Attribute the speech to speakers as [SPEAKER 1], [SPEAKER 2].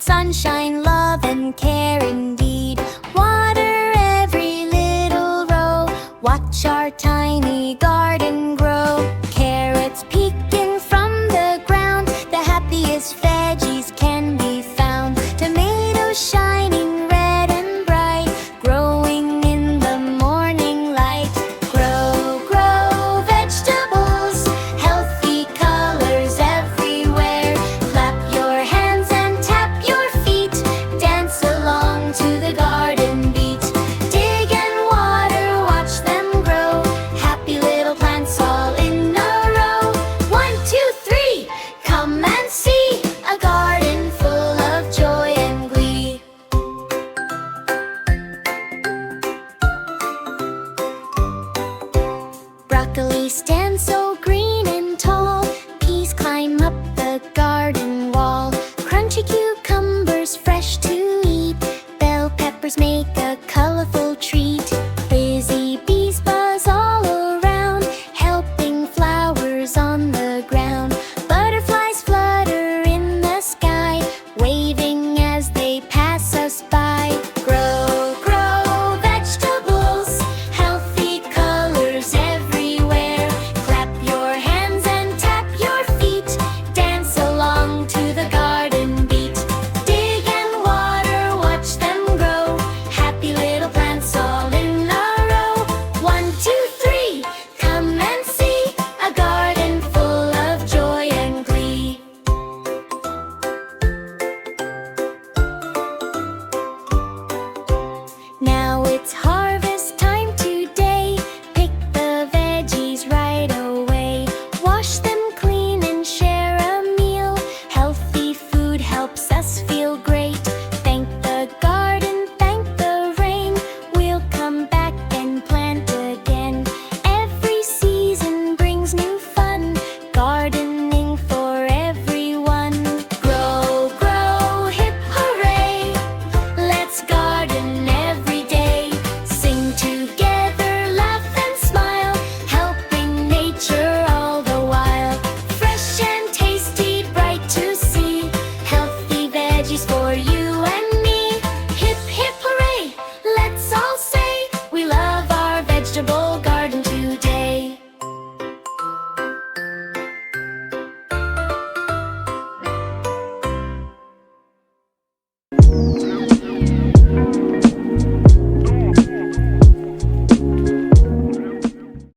[SPEAKER 1] Sunshine, love, and care indeed. Water every little row. Watch our tiny garden grow. Carrots peeking from the ground. The happiest veggies can be found. Tomatoes shining red and bright, growing in the morning light. Grow, grow vegetables, healthy colors everywhere. Clap your hands and tap your feet. Dance along to the garden beat. Dig and water, watch them grow. Happy little plants all in a row. 1, 2, 3, come and see a garden full of joy and glee. Broccoli stands so green.